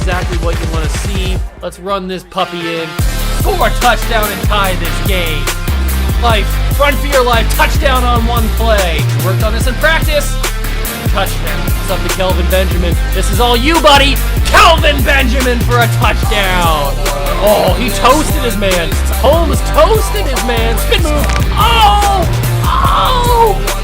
exactly what you want to see. Let's run this puppy in. Score a touchdown and tie this game. Life, run for your life, touchdown on one play. Worked on this in practice. Touchdown. It's up to Kelvin Benjamin. This is all you, buddy. Kelvin Benjamin for a touchdown. Oh, he toasted his man. Holmes toasted his man. Spin move. Oh! Oh!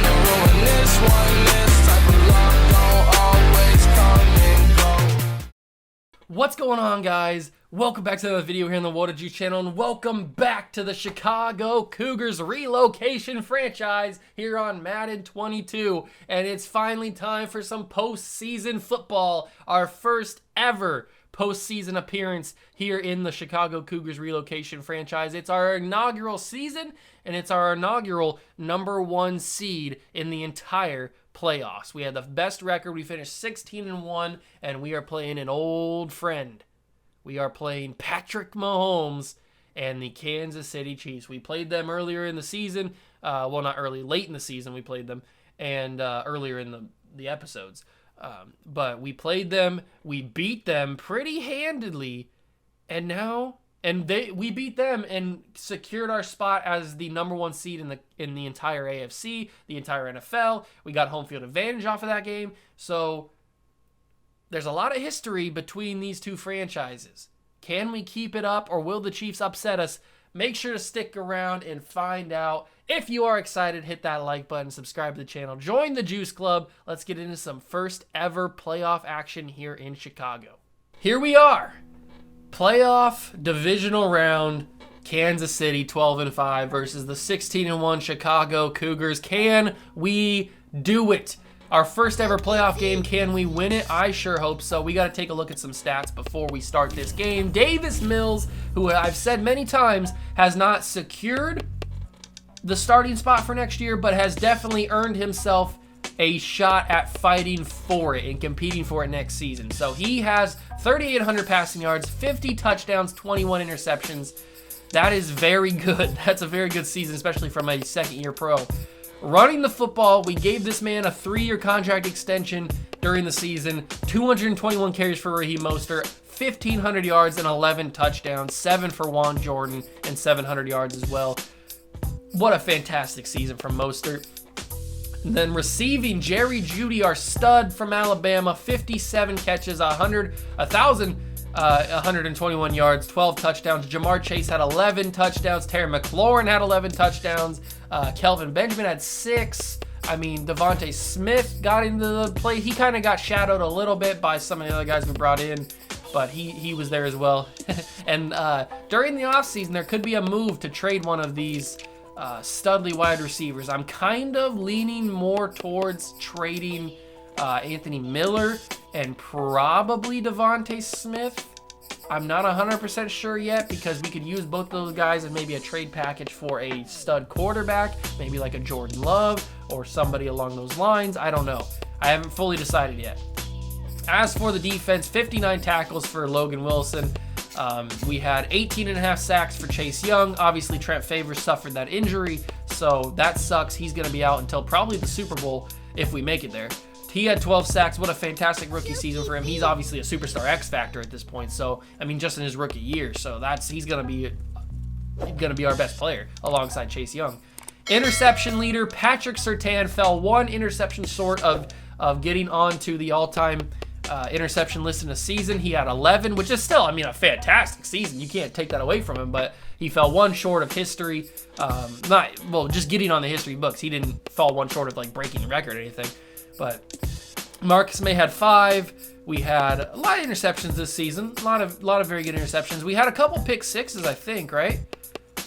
What's going on, guys? Welcome back to another video here on the Water Juice channel, and welcome back to the Chicago Cougars relocation franchise here on Madden 22. And it's finally time for some postseason football. Our first ever postseason appearance here in the Chicago Cougars relocation franchise. It's our inaugural season, and it's our inaugural #1 seed in the entire playoffs. We had the best record. We finished 16-1, and we are playing an old friend. We are playing Patrick Mahomes and the Kansas City Chiefs. We played them earlier in the season. Well, not early, late in the season we played them, and earlier in the episodes. But we played them. We beat them pretty handedly, and we beat them and secured our spot as the #1 seed in the entire AFC, the entire NFL. We got home field advantage off of that game. So there's a lot of history between these two franchises. Can we keep it up, or will the Chiefs upset us? Make sure to stick around and find out. If you are excited, hit that like button, subscribe to the channel, join the Juice Club. Let's get into some first ever playoff action here in Chicago. Here we are. Playoff divisional round, Kansas City 12-5 versus the 16-1 Chicago Cougars. Can we do it? Our first ever playoff game, can we win it? I sure hope so. We got to take a look at some stats before we start this game. Davis Mills, who I've said many times, has not secured the starting spot for next year, but has definitely earned himself a shot at fighting for it and competing for it next season. So he has 3,800 passing yards, 50 touchdowns, 21 interceptions. That is very good. That's a very good season, especially from a second-year pro. Running the football, we gave this man a 3-year contract extension during the season, 221 carries for Raheem Mostert, 1,500 yards and 11 touchdowns, 7 for Juan Jordan, and 700 yards as well. What a fantastic season from Mostert. And then receiving, Jerry Jeudy, our stud from Alabama, 57 catches, 1,121 yards, 12 touchdowns. Jamar Chase had 11 touchdowns. Terry McLaurin had 11 touchdowns. Kelvin Benjamin had 6. I mean, Devontae Smith got into the play. He kind of got shadowed a little bit by some of the other guys we brought in, but he was there as well. And during the offseason, there could be a move to trade one of these studly wide receivers. I'm kind of leaning more towards trading Anthony Miller and probably Devontae Smith. I'm not 100% sure yet, because we could use both those guys in maybe a trade package for a stud quarterback, maybe like a Jordan Love or somebody along those lines. I don't know. I haven't fully decided yet. As for the defense, 59 tackles for Logan Wilson. We had 18.5 sacks for Chase Young. Obviously, Trent Favors suffered that injury, so that sucks. He's going to be out until probably the Super Bowl if we make it there. He had 12 sacks. What a fantastic rookie season for him. He's obviously a superstar X factor at this point. So, I mean, just in his rookie year. So he's going to be our best player alongside Chase Young. Interception leader Patrick Surtain fell 1 interception short of getting onto the all-time interception list in a season. He had 11, which is still, I mean, a fantastic season. You can't take that away from him, but he fell 1 short of history. Just getting on the history books. He didn't fall 1 short of like breaking the record or anything. But Marcus May had 5. We had a lot of interceptions this season. A lot of very good interceptions. We had a couple pick sixes, I think, right?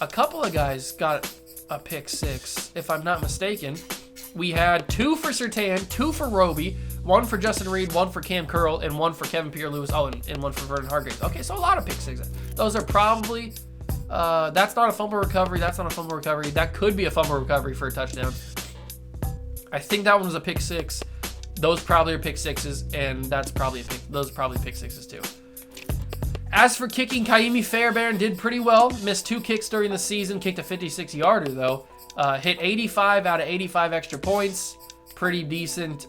A couple of guys got a pick 6, if I'm not mistaken. We had 2 for Surtain, 2 for Roby, 1 for Justin Reed, 1 for Cam Curl, and 1 for Kevin Pierre-Louis. Oh, and 1 for Vernon Hargreaves. Okay, so a lot of pick 6s. Those are probably, that's not a fumble recovery. That's not a fumble recovery. That could be a fumble recovery for a touchdown. I think that one was a pick 6. Those probably are pick 6s, and those are probably pick 6s too. As for kicking, Kaimi Fairbairn did pretty well. Missed 2 kicks during the season. Kicked a 56-yarder though. Hit 85 out of 85 extra points. pretty decent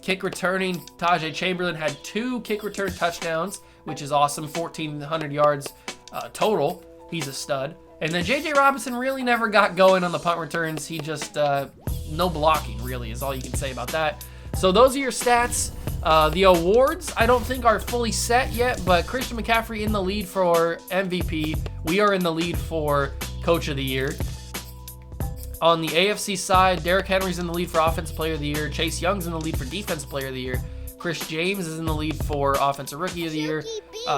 kick returning. Tajay Chamberlain had 2 kick return touchdowns, which is awesome. 1,400 yards total. He's a stud. And then J.J. Robinson really never got going on the punt returns. He just, no blocking really is all you can say about that. So those are your stats. The awards, I don't think are fully set yet, but Christian McCaffrey in the lead for MVP. We are in the lead for Coach of the Year. On the AFC side, Derrick Henry's in the lead for Offensive Player of the Year. Chase Young's in the lead for Defensive Player of the Year. Chris James is in the lead for Offensive Rookie of the Year.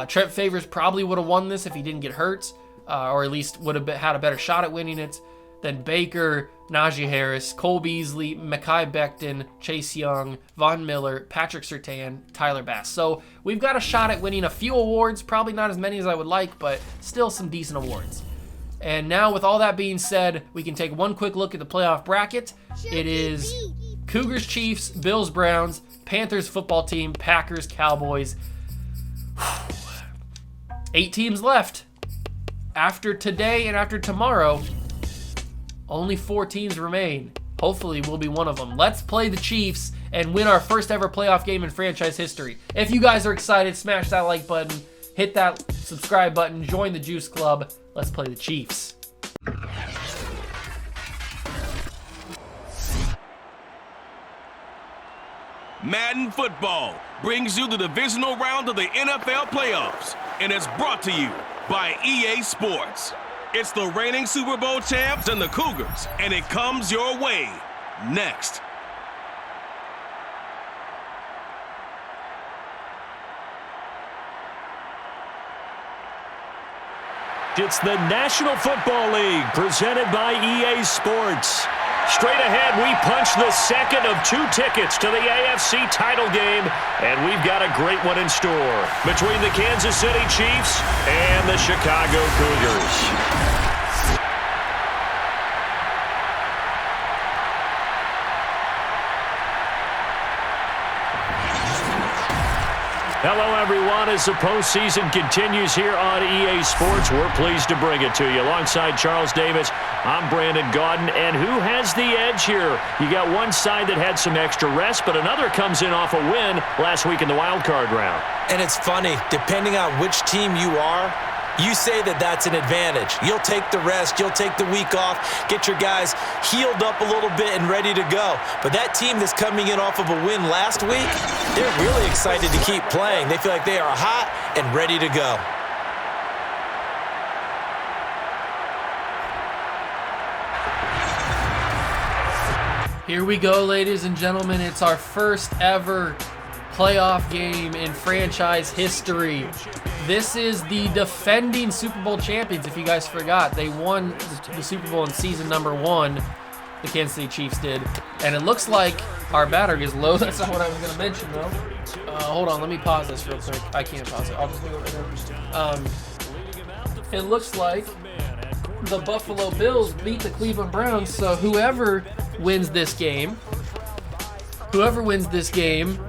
Trent Favors probably would have won this if he didn't get hurt, or at least would have had a better shot at winning it. Then Baker, Najee Harris, Cole Beasley, Mekhi Becton, Chase Young, Von Miller, Patrick Surtain, Tyler Bass. So we've got a shot at winning a few awards, probably not as many as I would like, but still some decent awards. And now with all that being said, we can take one quick look at the playoff bracket. It is Cougars, Chiefs, Bills, Browns, Panthers football team, Packers, Cowboys. 8 teams left. After today and after tomorrow, only 4 teams remain. Hopefully we'll be one of them. Let's play the Chiefs and win our first ever playoff game in franchise history. If you guys are excited, smash that like button, hit that subscribe button, join the Juice Club. Let's play the Chiefs. Madden Football brings you the divisional round of the NFL playoffs, and it's brought to you by EA Sports. It's the reigning Super Bowl champs and the Cougars, and it comes your way next. It's the National Football League presented by EA Sports. Straight ahead, we punch the second of 2 tickets to the AFC title game, and we've got a great one in store between the Kansas City Chiefs and the Chicago Cougars. Hello, everyone. As the postseason continues here on EA Sports, we're pleased to bring it to you. Alongside Charles Davis, I'm Brandon Gaudin. And who has the edge here? You got one side that had some extra rest, but another comes in off a win last week in the wild card round. And it's funny, depending on which team you are, you say that that's an advantage. You'll take the rest, you'll take the week off, get your guys healed up a little bit and ready to go. But that team that's coming in off of a win last week, they're really excited to keep playing. They feel like they are hot and ready to go. Here we go, ladies and gentlemen. It's our first ever playoff game in franchise history. This is the defending Super Bowl champions. If you guys forgot, they won the Super Bowl in season number 1. The Kansas City Chiefs did. And it looks like our battery is low. That's not what I was going to mention, though. Hold on, let me pause this real quick. I can't pause it. I'll just do it right now. It looks like the Buffalo Bills beat the Cleveland Browns, so whoever wins this game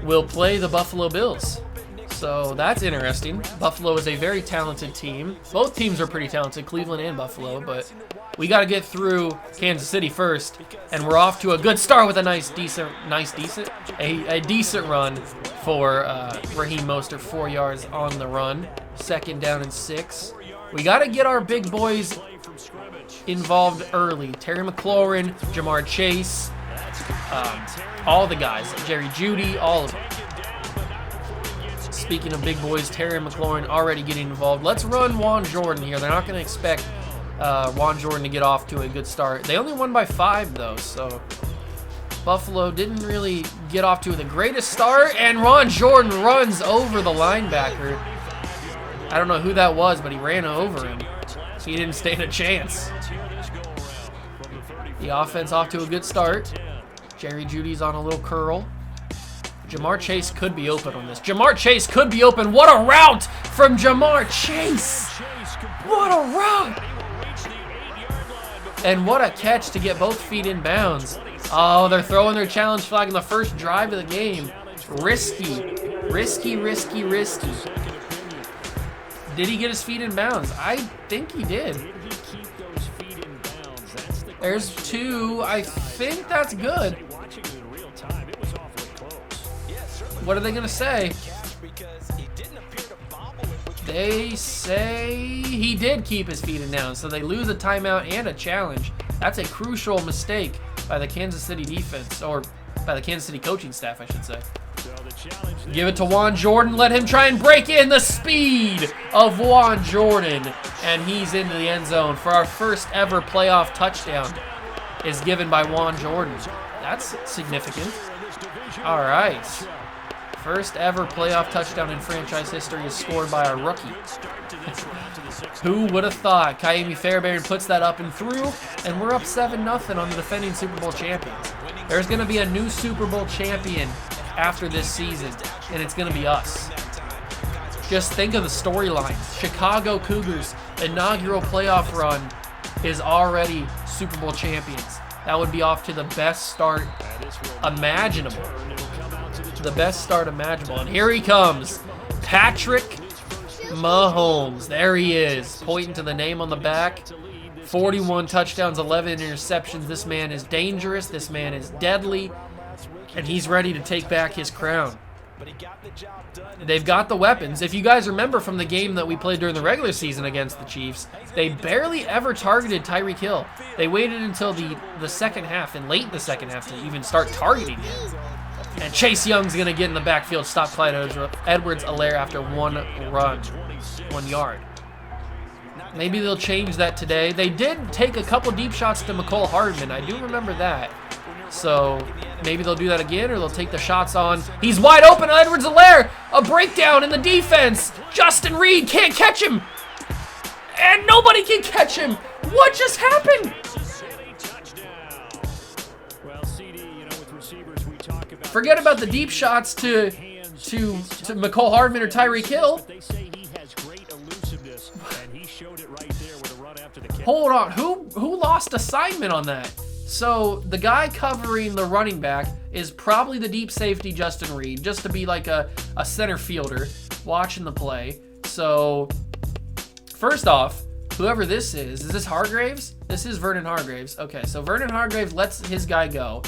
will play the Buffalo Bills. So that's interesting. Buffalo is a very talented team. Both teams are pretty talented, Cleveland and Buffalo, but we got to get through Kansas City first, and we're off to a good start with a decent run for Raheem Mostert, 4 yards on the run. 2nd down and 6. We got to get our big boys involved early. Terry McLaurin, Jamar Chase, all the guys, Jerry Jeudy, all of them. Speaking of big boys, Terry McLaurin already getting involved. Let's run Juan Jordan here. They're not going to expect Juan Jordan to get off to a good start. They only won by 5, though, so Buffalo didn't really get off to the greatest start, and Juan Jordan runs over the linebacker. I don't know who that was, but he ran over him. He didn't stand a chance. The offense off to a good start. Jerry Jeudy's on a little curl. Jamar Chase could be open on this. Jamar Chase could be open. What a route from Jamar Chase. What a route. And what a catch to get both feet in bounds. Oh, they're throwing their challenge flag in the first drive of the game. Risky. Risky, risky, risky. Did he get his feet in bounds? I think he did. There's 2. I think that's good. What are they going to say? They say he did keep his feet in down, so they lose a timeout and a challenge. That's a crucial mistake by the Kansas City defense, or by the Kansas City coaching staff, I should say. Give it to Juan Jordan. Let him try and break in. The speed of Juan Jordan, and he's into the end zone for our first ever playoff touchdown. Is given by Juan Jordan. That's significant. All right. First ever playoff touchdown in franchise history is scored by a rookie. Who would have thought? Kaimi Fairbairn puts that up and through, and we're up 7-0 on the defending Super Bowl champions. There's going to be a new Super Bowl champion after this season, and it's going to be us. Just think of the storyline. Chicago Cougars inaugural playoff run is already Super Bowl champions. That would be off to the best start imaginable. The best start imaginable. And here he comes. Patrick Mahomes. There he is, pointing to the name on the back. 41 touchdowns, 11 interceptions. This man is dangerous. This man is deadly. And he's ready to take back his crown. They've got the weapons. If you guys remember from the game that we played during the regular season against the Chiefs, they barely ever targeted Tyreek Hill. They waited until the second half and late in the second half to even start targeting him. And Chase Young's going to get in the backfield, stop Clyde Edwards-Helaire after one run, 1 yard. Maybe they'll change that today. They did take a couple deep shots to Mecole Hardman. I do remember that. So maybe they'll do that again, or they'll take the shots on. He's wide open, Edwards-Helaire. A breakdown in the defense. Justin Reed can't catch him. And nobody can catch him. What just happened? Forget about the deep shots to Mecole Hardman or Tyreek Hill. Hold on, who lost assignment on that? So the guy covering the running back is probably the deep safety Justin Reed, just to be like a center fielder watching the play. So first off, whoever this is this Hargraves? This is Vernon Hargraves. Okay, so Vernon Hargraves lets his guy go.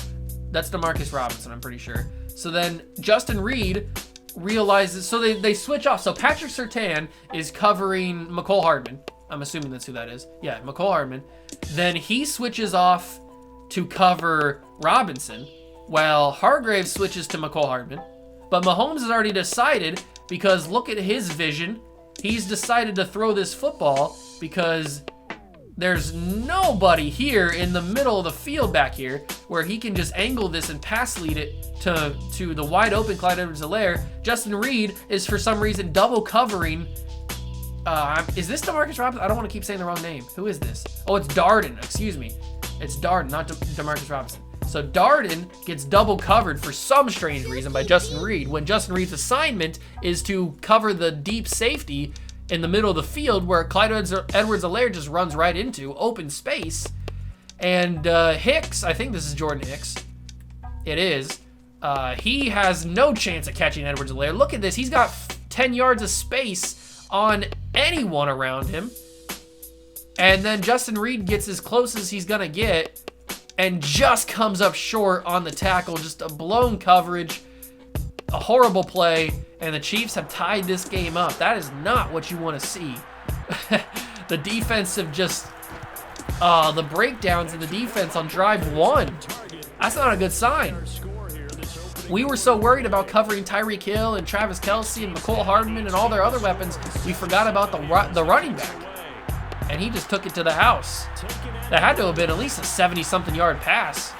That's Demarcus Robinson, I'm pretty sure. So then Justin Reed realizes, so they switch off. So Patrick Surtain is covering Mecole Hardman. I'm assuming that's who that is. Yeah, Mecole Hardman. Then he switches off to cover Robinson, while Hargraves switches to Mecole Hardman. But Mahomes has already decided, because look at his vision. He's decided to throw this football because there's nobody here in the middle of the field back here where he can just angle this and pass lead it to the wide open Clyde Edwards-Helaire. Justin Reed is for some reason double covering. Is this Demarcus Robinson? I don't want to keep saying the wrong name. Who is this? Oh, it's Darden. Excuse me. It's Darden, not Demarcus Robinson. So Darden gets double covered for some strange reason by Justin Reed, when Justin Reed's assignment is to cover the deep safety in the middle of the field where Clyde Edwards-Helaire just runs right into open space. And Hicks, I think this is Jordan Hicks. It is. He has no chance of catching Edwards-Helaire. Look at this. He's got 10 yards of space on anyone around him. And then Justin Reed gets as close as he's going to get and just comes up short on the tackle. Just a blown coverage, a horrible play, and the Chiefs have tied this game up. That is not what you want to see. The defensive just, the breakdowns in the defense on drive one. That's not a good sign. We were so worried about covering Tyreek Hill and Travis Kelce and Mecole Hardman and all their other weapons, we forgot about the running back. And he just took it to the house. That had to have been at least a 70-something yard pass.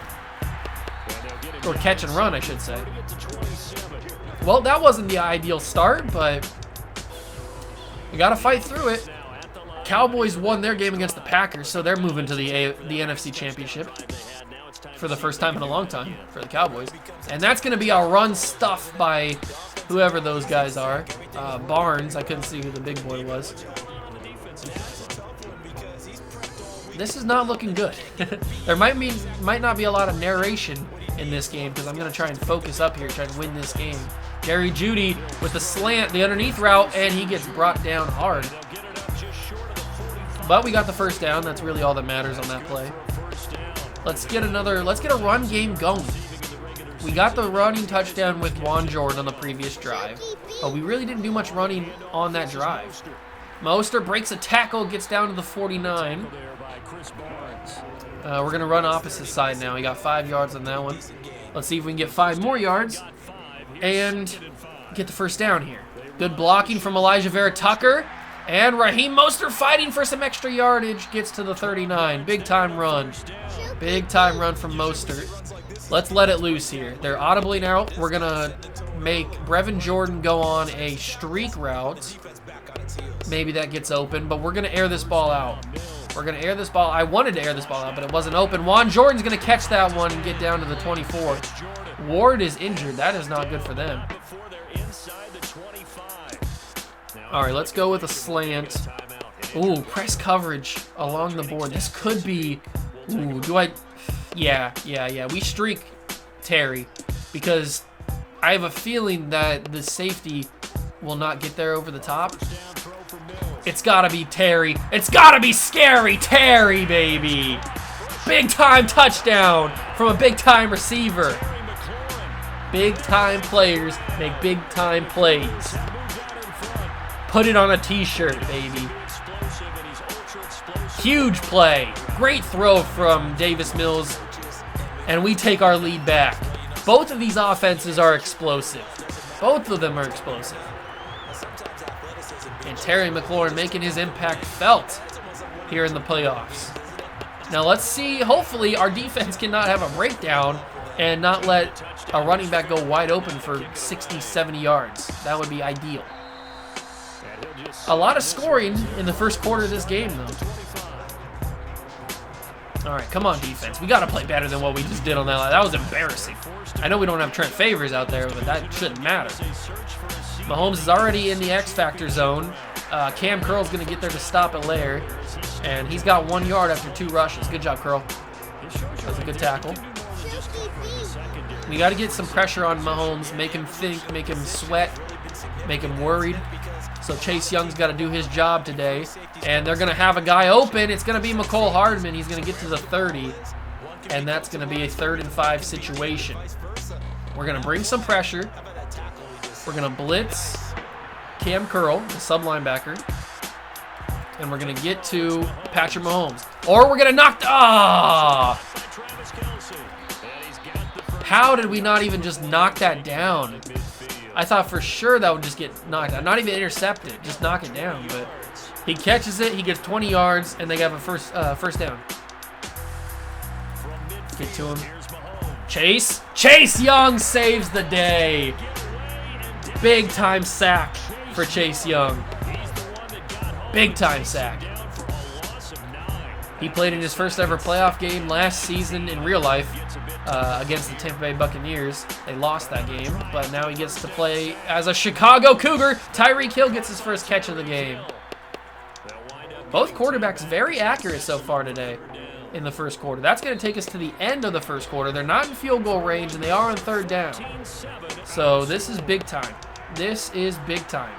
Or catch and run, I should say. Well, that wasn't the ideal start, but you got to fight through it. Cowboys won their game against the Packers, so they're moving to the NFC Championship for the first time in a long time for the Cowboys. And that's going to be a run stuff by whoever those guys are. Barnes, I couldn't see who the big boy was. This is not looking good. There might not be a lot of narration in this game because I'm going to try and focus up here, try to win this game. Jerry Jeudy with the slant, the underneath route, and he gets brought down hard. But we got the first down. That's really all that matters on that play. Let's get a run game going. We got the running touchdown with Juan Jordan on the previous drive, but we really didn't do much running on that drive. Mostert breaks a tackle, gets down to the 49. We're going to run opposite side now. We got 5 yards on that one. Let's see if we can get 5 more yards and get the first down here. Good blocking from Elijah Vera-Tucker. And Raheem Mostert fighting for some extra yardage, gets to the 39. Big time run. Big time run from Mostert. Let's let it loose here. They're audibly out. We're going to make Brevin Jordan go on a streak route. Maybe that gets open, but we're going to air this ball out. We're going to air this ball. I wanted to air this ball out, but it wasn't open. Juan Jordan's going to catch that one and get down to the 24. Ward is injured. That is not good for them. All right, let's go with a slant. Ooh, press coverage along the board. This could be... Ooh, do I... Yeah. We streak Terry because I have a feeling that the safety will not get there over the top. It's got to be Terry. It's got to be scary Terry, baby. Big time touchdown from a big time receiver. Big time players make big time plays. Put it on a t-shirt, baby. Huge play. Great throw from Davis Mills. And we take our lead back. Both of these offenses are explosive. Both of them are explosive. And Terry McLaurin making his impact felt here in the playoffs. Now let's see, hopefully our defense cannot have a breakdown and not let a running back go wide open for 60, 70 yards. That would be ideal. A lot of scoring in the first quarter of this game, though. All right, come on, defense. We got to play better than what we just did on that line. That was embarrassing. I know we don't have Trent Favors out there, but that shouldn't matter. Mahomes is already in the X Factor zone. Cam Curl's going to get there to stop at Lair, and he's got 1 yard after 2 rushes. Good job, Curl. That's a good tackle. We got to get some pressure on Mahomes, make him think, make him sweat, make him worried. So Chase Young's got to do his job today, and they're going to have a guy open. It's going to be Mecole Hardman. He's going to get to the 30, and that's going to be a 3rd and 5 situation. We're going to bring some pressure. We're going to blitz Cam Curl, the sub linebacker, and we're going to get to Patrick Mahomes. Or we're going to knock... How did we not even just knock that down? I thought for sure that would just get knocked out. Not even intercepted, just knock it down. But he catches it, he gets 20 yards, and they have a first down. Get to him. Chase Young saves the day. Big time sack for Chase Young. Big time sack. He played in his first ever playoff game last season in real life against the Tampa Bay Buccaneers. They lost that game, but now he gets to play as a Chicago Cougar. Tyreek Hill gets his first catch of the game. Both quarterbacks very accurate so far today in the first quarter. That's going to take us to the end of the first quarter. They're not in field goal range, and they are on 3rd down. So this is big time. This is big time.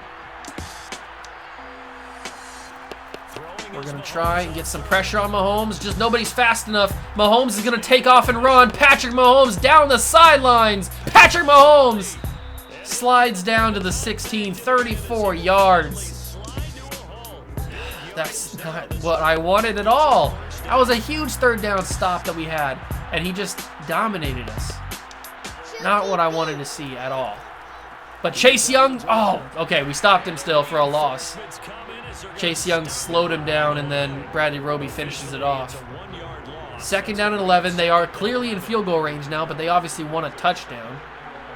We're going to try and get some pressure on Mahomes. Just nobody's fast enough. Mahomes is going to take off and run. Patrick Mahomes down the sidelines. Patrick Mahomes slides down to the 16, 34 yards. That's not what I wanted at all. That was a huge 3rd down stop that we had, and he just dominated us. Not what I wanted to see at all. But Chase Young, okay, we stopped him still for a loss. Chase Young slowed him down, and then Bradley Roby finishes it off. 2nd down and 11. They are clearly in field goal range now, but they obviously want a touchdown.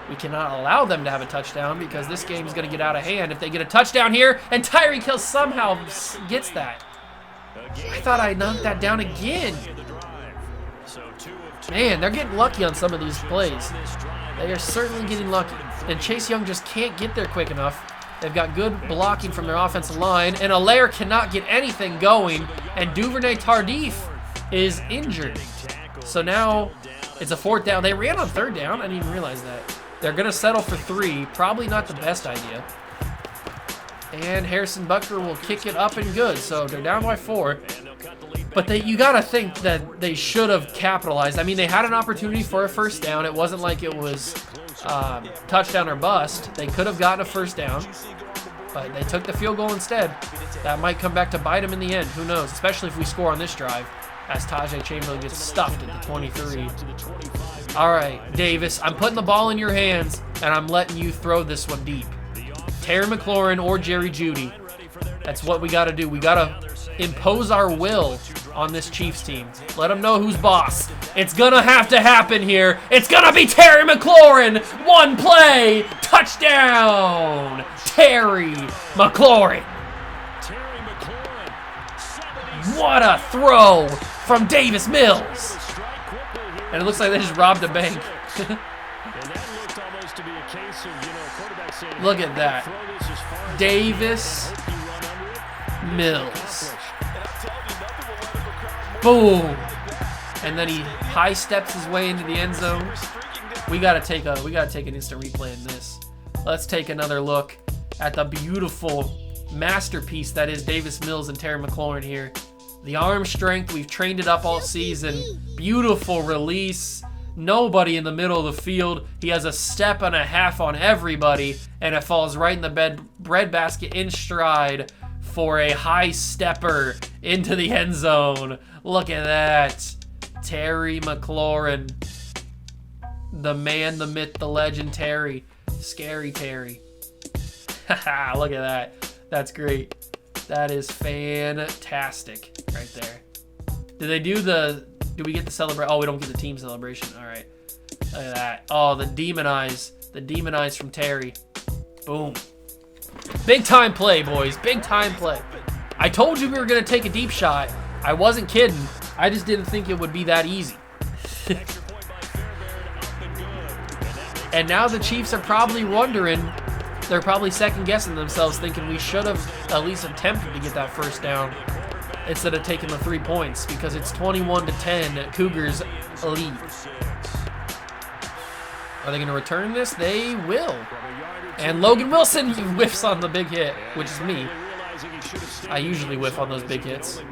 We cannot allow them to have a touchdown because this game is going to get out of hand if they get a touchdown here, and Tyreek Hill somehow gets that. I thought I knocked that down again. Man, they're getting lucky on some of these plays. They are certainly getting lucky. And Chase Young just can't get there quick enough. They've got good blocking from their offensive line, and Allaire cannot get anything going, and Duvernay Tardif is injured. So now it's a 4th down. They ran on 3rd down. I didn't even realize that. They're going to settle for 3. Probably not the best idea. And Harrison Butker will kick it up and good. So they're down by 4. But you got to think that they should have capitalized. I mean, they had an opportunity for a first down. It wasn't like it was touchdown or bust. They could have gotten a first down, but they took the field goal instead. That might come back to bite them in the end. Who knows? Especially if we score on this drive, as Tajay Chamberlain gets stuffed at the 23. All right, Davis, I'm putting the ball in your hands, and I'm letting you throw this one deep. Terry McLaurin or Jerry Jeudy. That's what we got to do. We got to impose our will on this Chiefs team. Let them know who's boss. It's going to have to happen here. It's going to be Terry McLaurin. One play. Touchdown. Terry McLaurin. What a throw from Davis Mills. And it looks like they just robbed a bank. Look at that. Davis Mills. Boom. And then he high steps his way into the end zone. We gotta take an instant replay in this. Let's take another look at the beautiful masterpiece that is Davis Mills and Terry McLaurin here. The arm strength, we've trained it up all season. Beautiful release. Nobody in the middle of the field. He has a step and a half on everybody, and it falls right in the breadbasket in stride for a high stepper into the end zone. Look at that. Terry McLaurin. The man, the myth, the legend, Terry. Scary Terry. Haha, look at that. That's great. That is fantastic right there. Do we get the celebration? Oh, we don't get the team celebration. All right. Look at that. Oh, the demon eyes. The demon eyes from Terry. Boom. Big time play, boys. Big time play. I told you we were going to take a deep shot. I wasn't kidding. I just didn't think it would be that easy. And now the Chiefs are probably wondering, they're probably second guessing themselves, thinking we should have at least attempted to get that first down instead of taking the 3 points, because it's 21-10. Cougars lead. Are they going to return this? They will. And Logan Wilson whiffs on the big hit, which is me. I usually whiff on those big hits.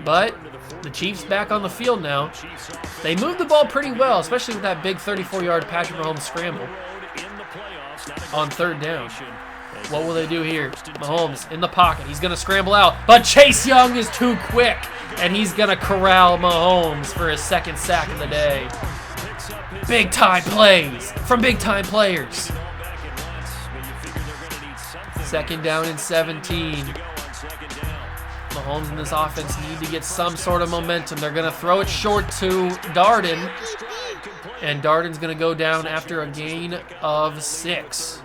But the Chiefs back on the field now. They moved the ball pretty well, especially with that big 34-yard Patrick Mahomes scramble on third down. What will they do here? Mahomes in the pocket. He's going to scramble out, but Chase Young is too quick, and he's going to corral Mahomes for his second sack of the day. Big-time plays from big-time players. Second down and 17. Mahomes and this offense need to get some sort of momentum. They're going to throw it short to Darden, and Darden's going to go down after a gain of 6.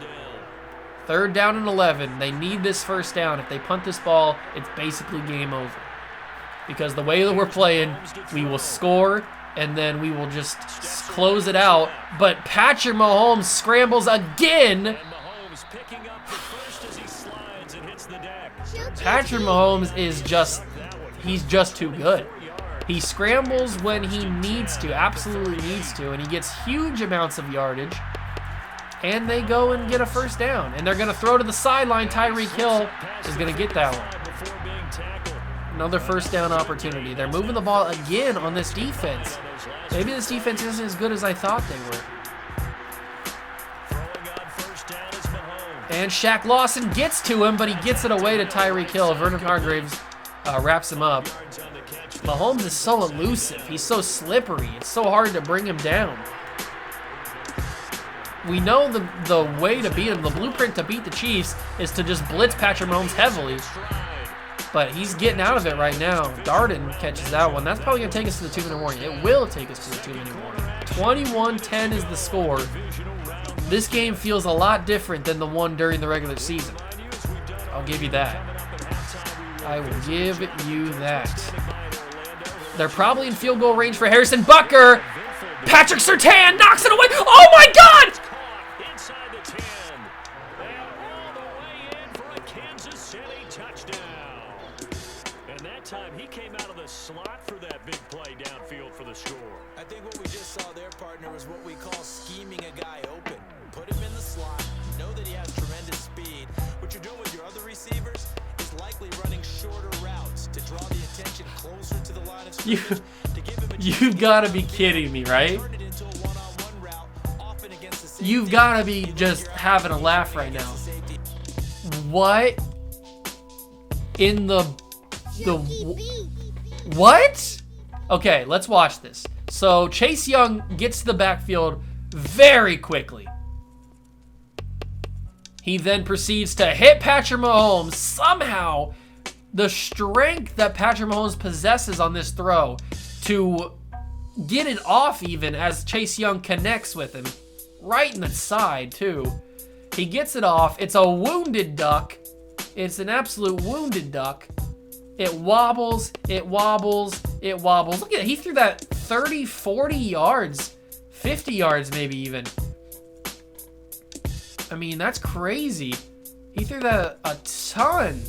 Third down and 11. They need this first down. If they punt this ball, it's basically game over. Because the way that we're playing, we will score, and then we will just close it out. But Patrick Mahomes scrambles again. Patrick Mahomes is he's just too good. He scrambles when he needs to, absolutely needs to, and he gets huge amounts of yardage. And they go and get a first down. And they're going to throw to the sideline. Tyreek Hill is going to get that one. Another first down opportunity. They're moving the ball again on this defense. Maybe this defense isn't as good as I thought they were. And Shaq Lawson gets to him, but he gets it away to Tyreek Hill. Vernon Hargreaves wraps him up. Mahomes is so elusive. He's so slippery. It's so hard to bring him down. We know the way to beat him, the blueprint to beat the Chiefs is to just blitz Patrick Mahomes heavily. But he's getting out of it right now. Darden catches that one. That's probably going to take us to the 2-minute warning. It will take us to the 2-minute warning. 21-10 is the score. This game feels a lot different than the one during the regular season. I'll give you that. I will give you that. They're probably in field goal range for Harrison Butker. Patrick Surtain knocks it away. Oh my God! Inside the 10. They are all the way in for a Kansas City touchdown. And that time he came out of the slot for that big play downfield for the score. I think what we just saw there, partner, was what we call scheming a guy open. Put him in the slot, know that he has tremendous speed. What you're doing with your other receivers is likely running shorter routes to draw the attention closer to the line You've got to be kidding me, right? You've got to be just having a laugh right now. What in the what? Okay, let's watch this. So Chase Young gets to the backfield very quickly. He then proceeds to hit Patrick Mahomes. Somehow, the strength that Patrick Mahomes possesses on this throw to get it off even as Chase Young connects with him. Right in the side, too. He gets it off. It's a wounded duck. It's an absolute wounded duck. It wobbles, it wobbles, it wobbles. Look at it. He threw that 30, 40 yards, 50 yards maybe even. I mean, that's crazy. He threw that a ton.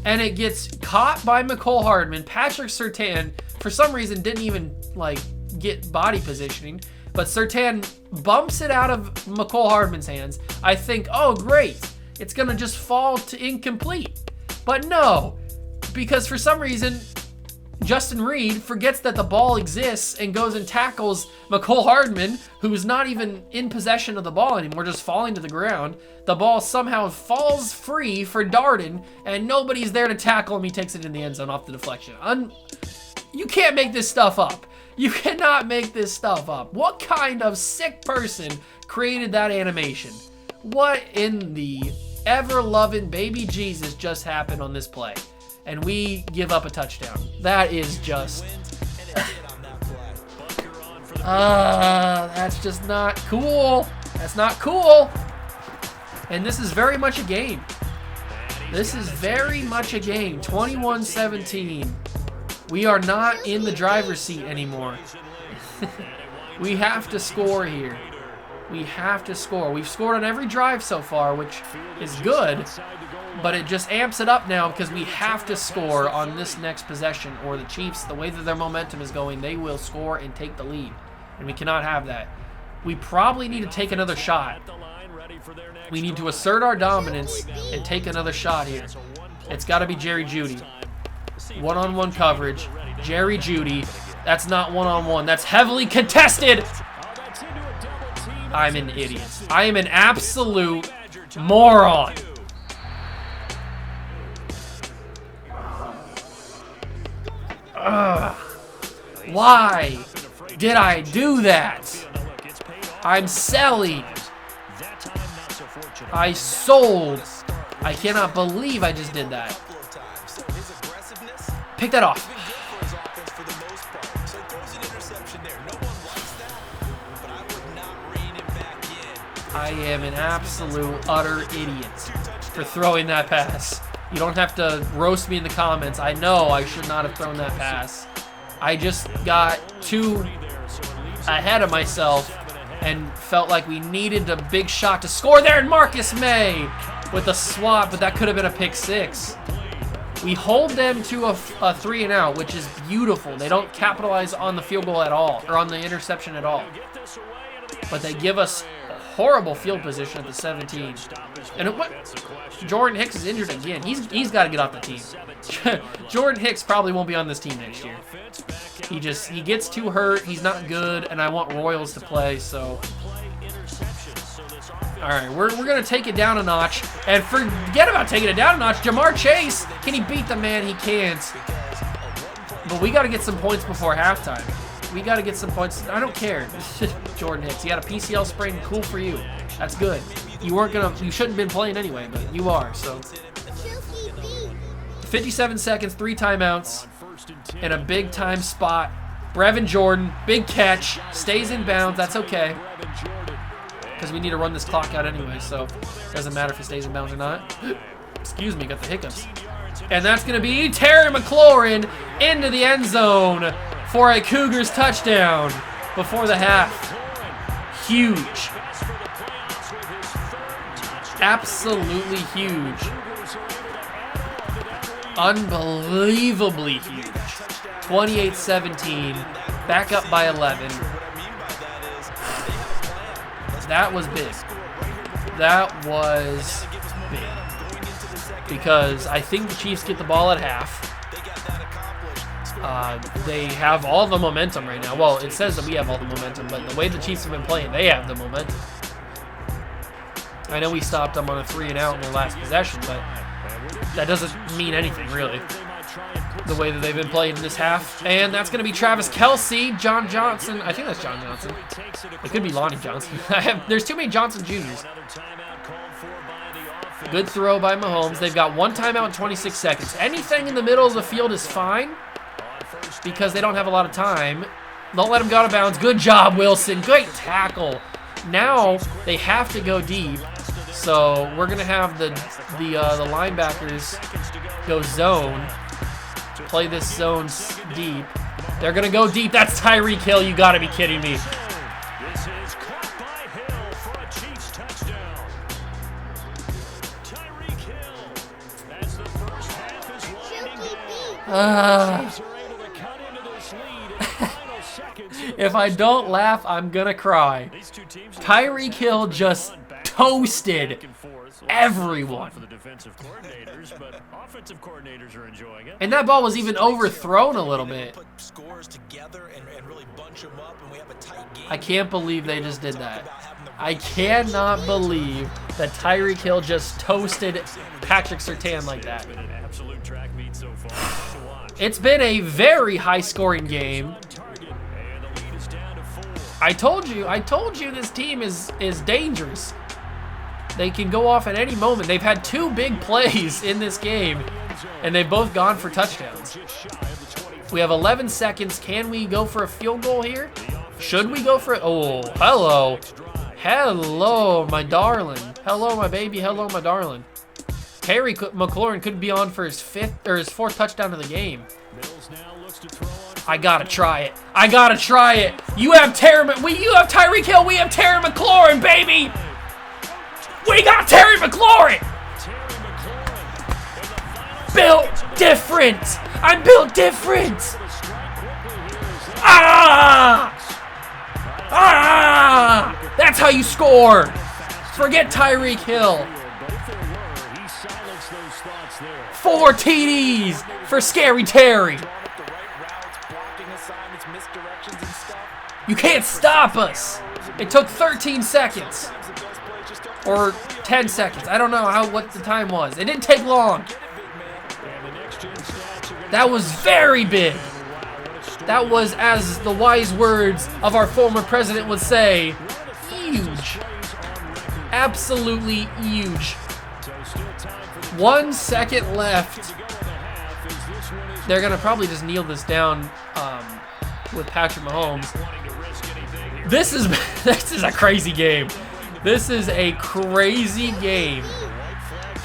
And it gets caught by McCole Hardman. Patrick Surtain, for some reason, didn't even, like, get body positioning. But Surtain bumps it out of McCole Hardman's hands. I think, oh, great. It's going to just fall to incomplete. But no, because for some reason, Justin Reed forgets that the ball exists and goes and tackles McCole Hardman, who's not even in possession of the ball anymore, just falling to the ground. The ball somehow falls free for Darden, and nobody's there to tackle him. He takes it in the end zone off the deflection. You can't make this stuff up. You cannot make this stuff up. What kind of sick person created that animation? What in the ever-loving baby Jesus just happened on this play? And we give up a touchdown. That is just... that's just not cool. That's not cool. And this is very much a game. This is very much a game. 21-17. We are not in the driver's seat anymore. We have to score here. We have to score. We've scored on every drive so far, which is good, but it just amps it up now because we have to score on this next possession, or the Chiefs, the way that their momentum is going, they will score and take the lead, and we cannot have that. We probably need to take another shot. We need to assert our dominance and take another shot here. It's got to be Jerry Jeudy. One-on-one coverage. Jerry Jeudy. That's not one-on-one. That's heavily contested. I'm an idiot. I am an absolute moron. Why did I do that? I'm selling. I sold. I cannot believe I just did that. Pick that off. I am an absolute, utter idiot for throwing that pass. You don't have to roast me in the comments. I know I should not have thrown that pass. I just got too ahead of myself and felt like we needed a big shot to score there. And Marcus May with a swat, but that could have been a pick six. We hold them to a 3-and-out, which is beautiful. They don't capitalize on the field goal at all, or on the interception at all. But they give us a horrible field position at the 17. And Jordan Hicks is injured again. He's got to get off the team. Jordan Hicks probably won't be on this team next year. He gets too hurt. He's not good, and I want Royals to play, so... All right, we're going to take it down a notch. And forget about taking it down a notch. Jamar Chase, can he beat the man? He can't. But we got to get some points before halftime. We got to get some points. I don't care. Jordan Hicks, you got a PCL sprain. Cool for you. That's good. You shouldn't have been playing anyway, but you are, so. 57 seconds, 3 timeouts, and a big-time spot. Brevin Jordan, big catch, stays in bounds. That's okay. Because we need to run this clock out anyway, so it doesn't matter if he stays in bounds or not. Excuse me, got the hiccups. And that's going to be Terry McLaurin into the end zone for a Cougars touchdown before the half. Huge. Absolutely huge. Unbelievably huge. 28-17, back up by 11. That was big. That was big. Because I think the Chiefs get the ball at half. They have all the momentum right now. Well, it says that we have all the momentum, but the way the Chiefs have been playing, they have the momentum. I know we stopped them on a 3-and-out in their last possession, but that doesn't mean anything, really, the way that they've been playing in this half. And that's going to be Travis Kelce, John Johnson. I think that's John Johnson. It could be Lonnie Johnson. There's too many Johnson Juniors. Good throw by Mahomes. They've got one timeout in 26 seconds. Anything in the middle of the field is fine because they don't have a lot of time. Don't let them go out of bounds. Good job, Wilson. Great tackle. Now they have to go deep. So we're going to have the linebackers go zone. Play this zone deep. They're going to go deep. That's Tyreek Hill. You got to be kidding me. If I don't laugh, I'm gonna cry. Tyreek Hill just toasted everyone. And that ball was even overthrown a little bit. I can't believe they just did that. I cannot believe that Tyreek Hill just toasted Patrick Surtain like that. It's been a very high-scoring game. I told you this team is dangerous. They can go off at any moment. They've had two big plays in this game, and they've both gone for touchdowns. We have 11 seconds. Can we go for a field goal here? Should we go for it? Oh, hello. Hello, my darling. Hello, my baby. Hello, my darling. Terry McLaurin could be on for his fourth touchdown of the game. I gotta try it. I gotta try it. You have Tyreek Hill. We have Terry McLaurin, baby. We got Terry McLaurin. Built different. I'm built different. That's how you score. Forget Tyreek Hill. 4 TDs for Scary Terry. You can't stop us. It took 13 seconds. Or 10 seconds. I don't know what the time was. It didn't take long. That was very big. That was, as the wise words of our former president would say, huge. Absolutely huge. 1 second left. They're going to probably just kneel this down with Patrick Mahomes. This is a crazy game. This is a crazy game.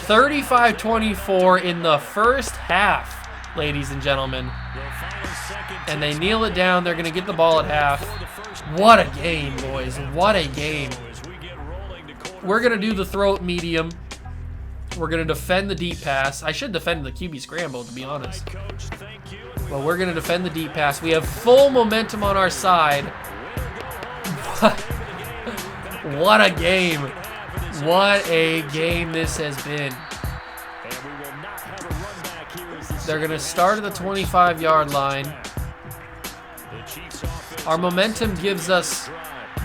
35-24 in the first half, ladies and gentlemen. And they kneel it down. They're going to get the ball at half. What a game, boys. What a game. We're going to do the throw medium. We're going to defend the deep pass. I should defend the QB scramble, to be honest. But we're going to defend the deep pass. We have full momentum on our side. What a game. What a game this has been. They're going to start at the 25-yard line. Our momentum gives us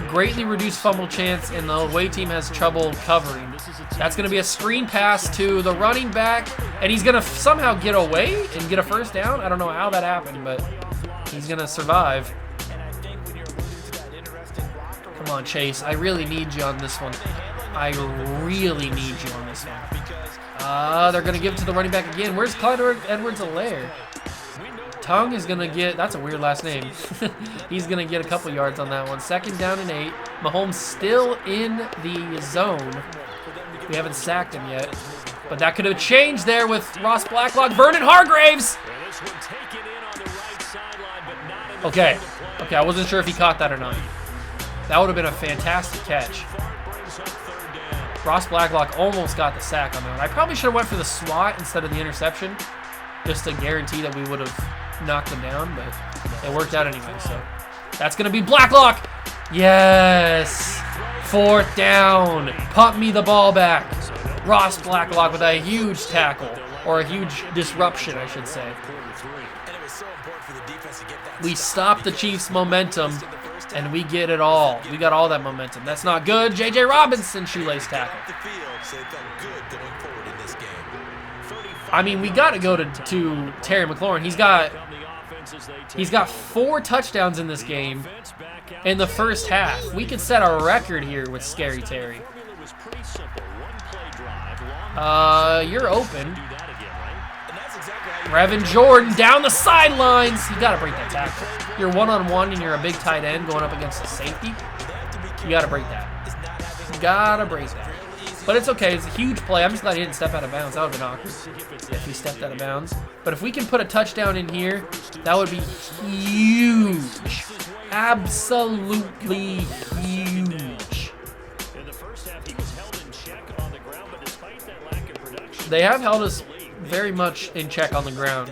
greatly reduced fumble chance, and the away team has trouble covering. That's going to be a screen pass to the running back, and he's going to somehow get away and get a first down. I don't know how that happened, but he's going to survive. Come on, Chase. I really need you on this one. I really need you on this one. They're going to give it to the running back again. Where's Clyde Edwards-Helaire? Tongue is going to get, that's a weird last name. He's going to get a couple yards on that one. 2nd down and 8. Mahomes still in the zone. We haven't sacked him yet. But that could have changed there with Ross Blacklock. Vernon Hargraves! Okay, I wasn't sure if he caught that or not. That would have been a fantastic catch. Ross Blacklock almost got the sack on that one. I probably should have went for the swat instead of the interception, just to guarantee that we would have knocked him down, but it worked out anyway. So that's going to be Blacklock. Yes. 4th down. Pump me the ball back. Ross Blacklock with a huge tackle. or a huge disruption, I should say. We stop the Chiefs' momentum, and we get it all. We got all that momentum. That's not good. J.J. Robinson, shoelace tackle. I mean, we got to go to Terry McLaurin. He's got 4 touchdowns in this game in the first half. We could set a record here with Scary Terry. You're open. Brevin Jordan down the sidelines. You got to break that tackle. You're one-on-one and you're a big tight end going up against a safety. You got to break that. You got to break that. But it's okay. It's a huge play. I'm just glad he didn't step out of bounds. That would have been awkward if he stepped out of bounds. But if we can put a touchdown in here, that would be huge. Absolutely huge. They have held us very much in check on the ground,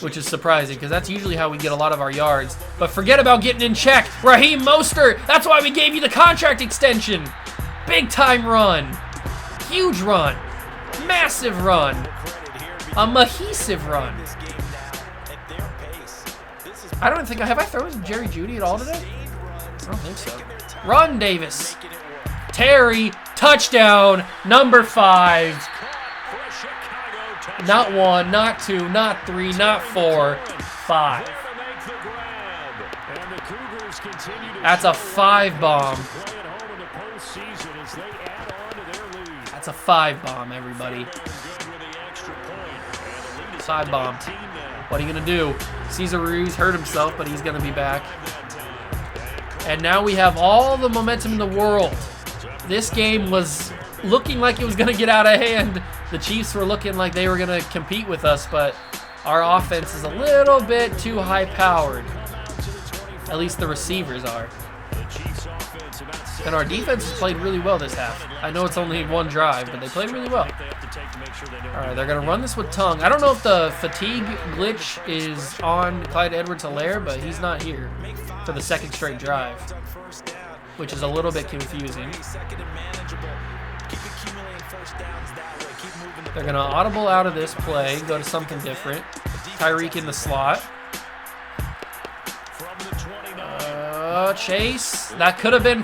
which is surprising because that's usually how we get a lot of our yards. But forget about getting in check. Raheem Mostert, that's why we gave you the contract extension. Big time run. Huge run. Massive run. A cohesive run. I don't think have I thrown to Jerry Jeudy at all today? I don't think so. Run, Davis. Terry, touchdown, number 5. Not 1, not 2, not 3, not 4, 5. That's a 5 bomb. That's a 5 bomb, everybody. 5 bomb. What are you going to do? Cesar Ruiz hurt himself, but he's going to be back. And now we have all the momentum in the world. This game was looking like it was going to get out of hand. The Chiefs were looking like they were going to compete with us, but our offense is a little bit too high-powered. At least the receivers are. And our defense has played really well this half. I know it's only 1 drive, but they played really well. All right, they're going to run this with Tongue. I don't know if the fatigue glitch is on Clyde Edwards-Helaire, but he's not here for the 2nd straight drive, which is a little bit confusing. They're going to audible out of this play, go to something different. Tyreek in the slot. Chase. That could have been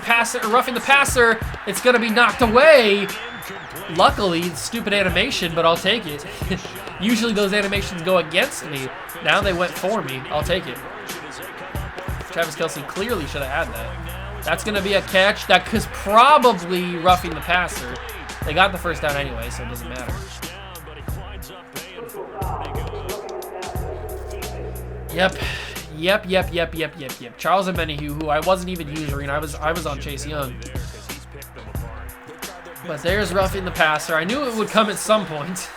roughing the passer. It's going to be knocked away. Luckily, stupid animation, but I'll take it. Usually those animations go against me. Now they went for me. I'll take it. Travis Kelce clearly should have had that. That's going to be a catch. That is probably roughing the passer. They got the first down anyway, so it doesn't matter. Yep. Charles Omenihu, who I wasn't even using. I was on Chase Young. But there's roughing the passer. I knew it would come at some point.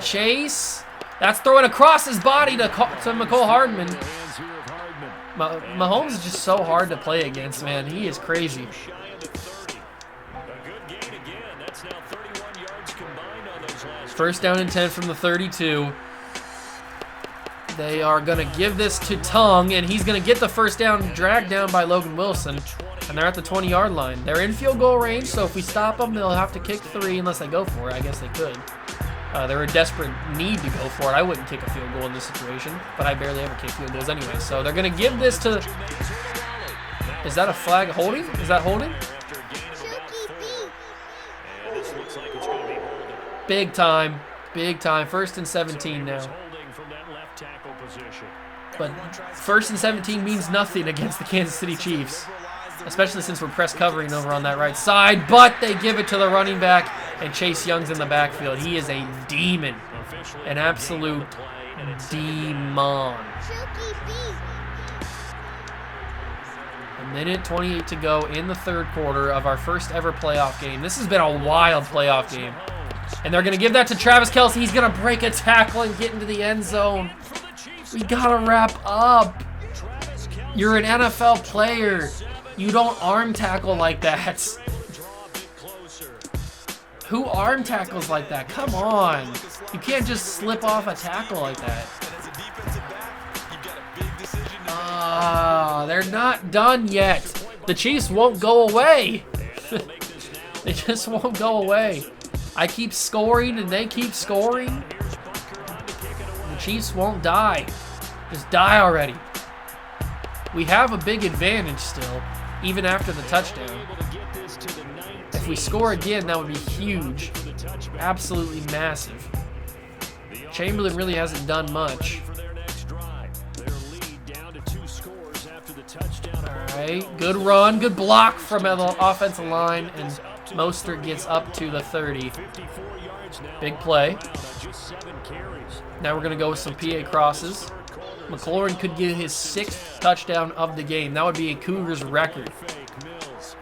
Chase. That's throwing across his body to McCole Hardman. Mahomes is just so hard to play against, man. He is crazy. First down and 10 from the 32. They are going to give this to Tongue, and he's going to get the first down, dragged down by Logan Wilson, and they're at the 20-yard line. They're in field goal range, so if we stop them, they'll have to kick 3 unless they go for it. I guess they could. They're in desperate need to go for it. I wouldn't kick a field goal in this situation, but I barely ever kick field goals anyway. So they're going to give this to... Is that a flag holding? Is that holding? Big time. Big time. 1st and 17 now. But 1st and 17 means nothing against the Kansas City Chiefs, especially since we're press covering over on that right side. But they give it to the running back, and Chase Young's in the backfield. He is a demon, an absolute demon. A minute 28 to go in the 3rd quarter of our first ever playoff game. This has been a wild playoff game. And they're going to give that to Travis Kelce. He's going to break a tackle and get into the end zone. We got to wrap up. You're an NFL player. You don't arm tackle like that. Who arm tackles like that? Come on. You can't just slip off a tackle like that. They're not done yet. The Chiefs won't go away. They just won't go away. I keep scoring and they keep scoring. The Chiefs won't die. Just die already. We have a big advantage still, even after the touchdown. If we score again, that would be huge. Absolutely massive. Chamberlain really hasn't done much. Alright, good run, good block from the offensive line, and Mostert gets up to the 30. Big play. Now we're going to go with some PA crosses. McLaurin could get his 6th touchdown of the game. That would be a Cougars record.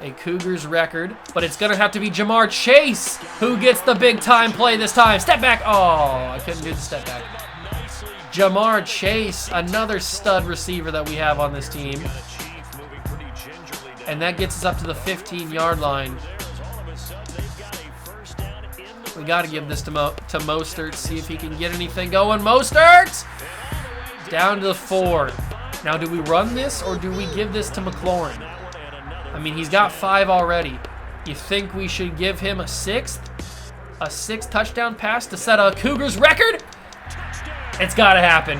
A Cougars record. But it's going to have to be Jamar Chase who gets the big time play this time. Step back. Oh, I couldn't do the step back. Jamar Chase, another stud receiver that we have on this team. And that gets us up to the 15-yard line. We got to give this to Mostert, see if he can get anything going. Mostert! Down to the 4. Now, do we run this or do we give this to McLaurin? I mean, he's got 5 already. You think we should give him a 6th? A 6th touchdown pass to set a Cougars record? It's got to happen.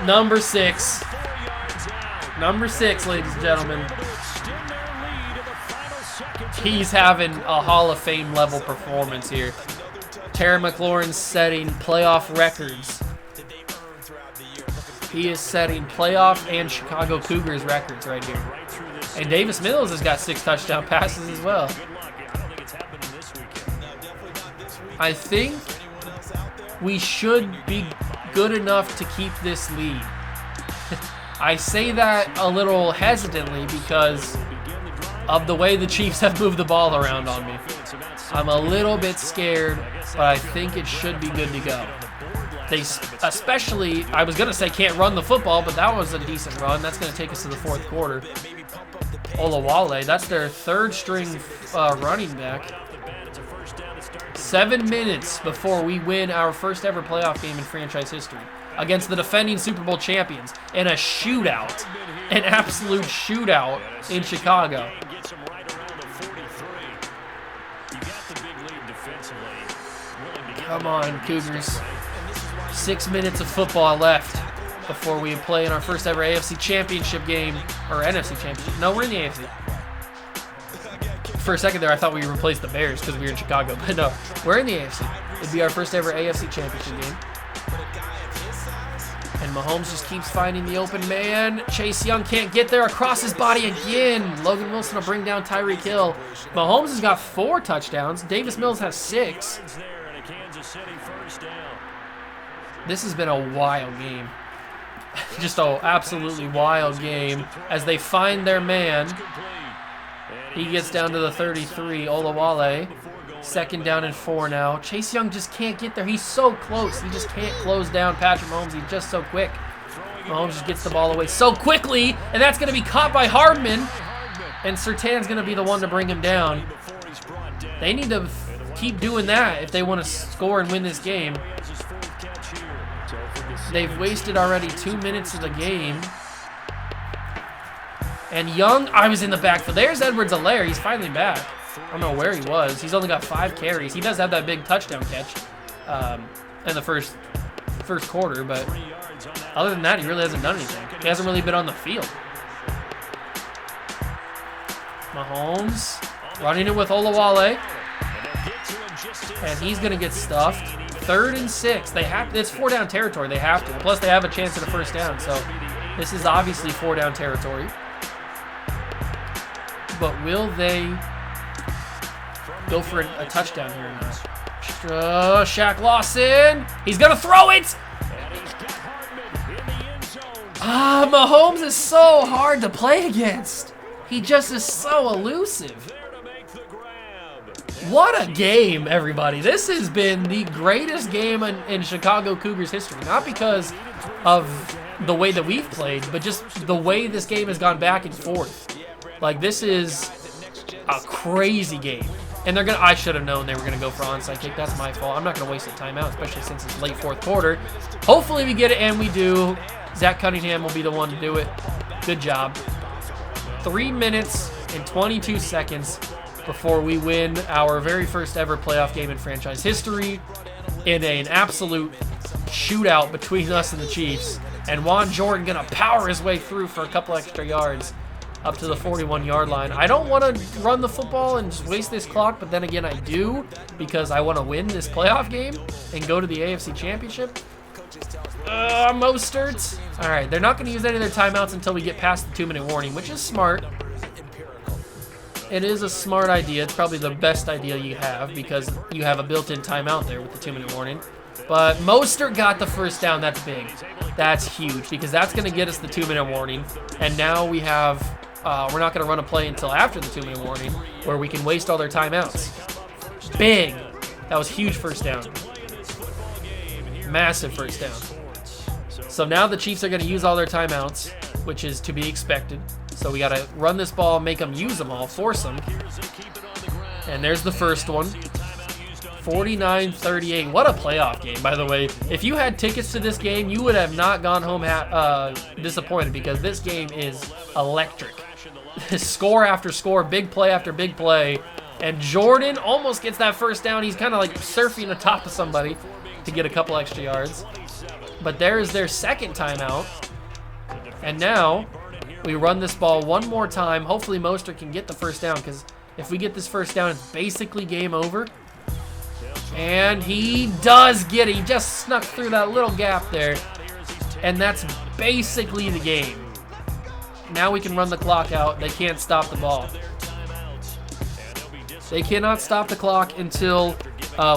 Number 6. Number 6, ladies and gentlemen. He's having a Hall of Fame level performance here. Terry McLaurin's setting playoff records. He is setting playoff and Chicago Cougars records right here. And Davis Mills has got 6 touchdown passes as well. I think we should be good enough to keep this lead. I say that a little hesitantly because of the way the Chiefs have moved the ball around on me. I'm a little bit scared, but I think it should be good to go. They especially, I was going to say can't run the football, but that was a decent run. That's going to take us to the 4th quarter. Olawale, that's their 3rd string running back. 7 minutes before we win our first ever playoff game in franchise history against the defending Super Bowl champions in a shootout, an absolute shootout in Chicago. Come on, Cougars. 6 minutes of football left before we play in our first ever AFC Championship game, or NFC Championship. No, we're in the AFC. For a second there, I thought we replaced the Bears because we were in Chicago, but no, we're in the AFC. It'd be our first ever AFC Championship game. And Mahomes just keeps finding the open man. Chase Young can't get there across his body again. Logan Wilson will bring down Tyreek Hill. Mahomes has got 4 touchdowns. Davis Mills has 6. This has been a wild game. Just an absolutely wild game as they find their man. He gets down to the 33, Olawale. 2nd down and 4 now. Chase Young just can't get there. He's so close. He just can't close down Patrick Mahomes. He's just so quick. Mahomes just gets the ball away so quickly, and that's going to be caught by Hardman. And Surtain's going to be the one to bring him down. They need to keep doing that if they want to score and win this game. They've wasted already 2 minutes of the game. And Young, I was in the backfield. There's Edwards-Helaire. He's finally back. I don't know where he was. He's only got 5 carries. He does have that big touchdown catch in the first quarter, but other than that, he really hasn't done anything. He hasn't really been on the field. Mahomes running it with Olawale, and he's going to get stuffed. 3rd and 6. It's 4-down territory. They have to. Plus, they have a chance at a first down. So this is obviously 4-down territory. But will they go for a touchdown here or not? Shaq Lawson. He's going to throw it. Mahomes is so hard to play against. He just is so elusive. What a game, everybody. This has been the greatest game in Chicago Cougars history. Not because of the way that we've played, but just the way this game has gone back and forth. Like, this is a crazy game. And I should have known they were going to go for onside kick. That's my fault. I'm not going to waste a timeout, especially since it's late 4th quarter. Hopefully we get it, and we do. Zach Cunningham will be the one to do it. Good job. 3 minutes and 22 seconds. before we win our very first ever playoff game in franchise history in an absolute shootout between us and the Chiefs. And Juan Jordan gonna power his way through for a couple extra yards up to the 41-yard line. I don't want to run the football and just waste this clock, but then again I do, because I want to win this playoff game and go to the AFC Championship. Mostert. All right, they're not going to use any of their timeouts until we get past the 2-minute warning, which is smart. It is a smart idea. It's probably the best idea you have because you have a built-in timeout there with the 2-minute warning. But Mostert got the first down. That's big. That's huge because that's going to get us the 2-minute warning. And now we have, we're not going to run a play until after the 2-minute warning where we can waste all their timeouts. Big. That was huge first down. Massive first down. So now the Chiefs are going to use all their timeouts, which is to be expected. So we got to run this ball, make them use them all, force them. And there's the first one. 49-38. What a playoff game, by the way. If you had tickets to this game, you would have not gone home disappointed because this game is electric. Score after score, big play after big play. And Jordan almost gets that first down. He's kind of like surfing the top of somebody to get a couple extra yards. But there's their second timeout. And now we run this ball one more time. Hopefully Mostert can get the first down because if we get this first down, it's basically game over. And he does get it. He just snuck through that little gap there. And that's basically the game. Now we can run the clock out. They can't stop the ball. They cannot stop the clock until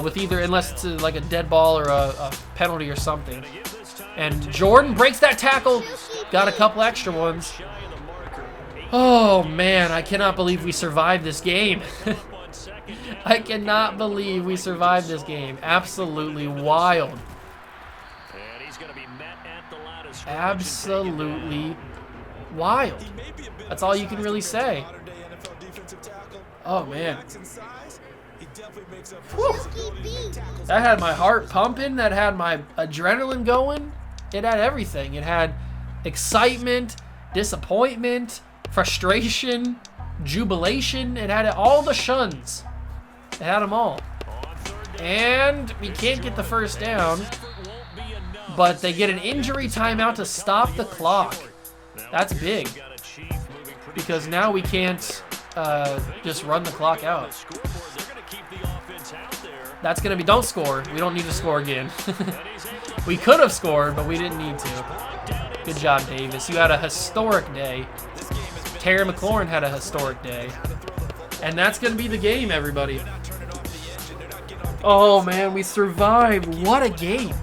with either, unless it's like a dead ball or a penalty or something. And Jordan breaks that tackle. Got a couple extra ones. Oh man, I cannot believe we survived this game. I cannot believe we survived this game. Absolutely wild. Absolutely wild. That's all you can really say. Oh man. Whew. That had my heart pumping. That had my adrenaline going. It had everything. It had excitement, disappointment, frustration, jubilation. It had all the shuns. It had them all. And we can't get the first down, but they get an injury timeout to stop the clock. That's big because now we can't just run the clock out. That's going to be, don't score. We don't need to score again. We could have scored, but we didn't need to. Good job, Davis. You had a historic day. Terry McLaurin had a historic day. And that's going to be the game, everybody. Oh, man, we survived. What a game.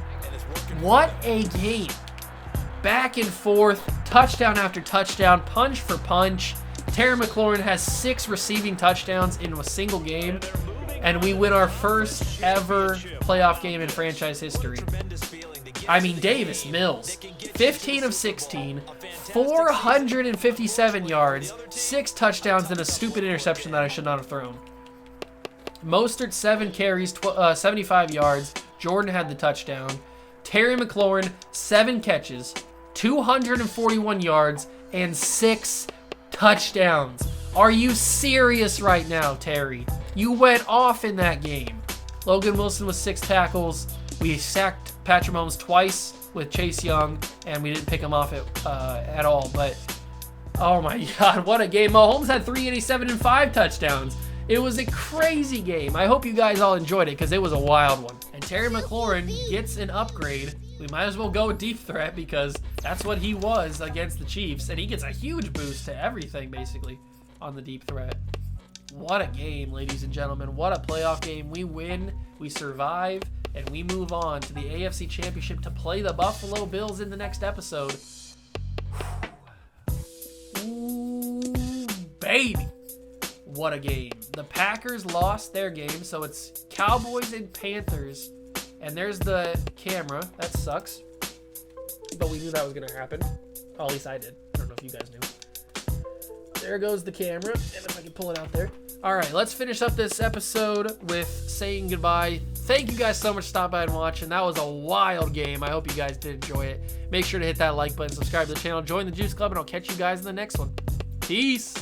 What a game. Back and forth, touchdown after touchdown, punch for punch. Terry McLaurin has 6 receiving touchdowns in a single game. And we win our first ever playoff game in franchise history. I mean, Davis Mills, 15 of 16, 457 yards, 6 touchdowns, and a stupid interception that I should not have thrown. Mostert, 7 carries, 75 yards. Jordan had the touchdown. Terry McLaurin, 7 catches, 241 yards, and 6 touchdowns. Are you serious right now, Terry? You went off in that game. Logan Wilson with 6 tackles. We sacked Patrick Mahomes twice with Chase Young, and we didn't pick him off at all. But, oh my God, what a game. Mahomes had 387 and 5 touchdowns. It was a crazy game. I hope you guys all enjoyed it because it was a wild one. And Terry McLaurin gets an upgrade. We might as well go deep threat because that's what he was against the Chiefs. And he gets a huge boost to everything, basically, on the deep threat. What a game, ladies and gentlemen. What a playoff game. We win, we survive, and we move on to the AFC Championship to play the Buffalo Bills in the next episode. Ooh, baby. What a game. The Packers lost their game, so it's Cowboys and Panthers. And there's the camera. That sucks. But we knew that was going to happen. Oh, at least I did. I don't know if you guys knew. There goes the camera. And if I can pull it out there. All right, let's finish up this episode with saying goodbye. Thank you guys so much for stopping by and watching. That was a wild game. I hope you guys did enjoy it. Make sure to hit that like button, subscribe to the channel, join the Juice Club, and I'll catch you guys in the next one. Peace.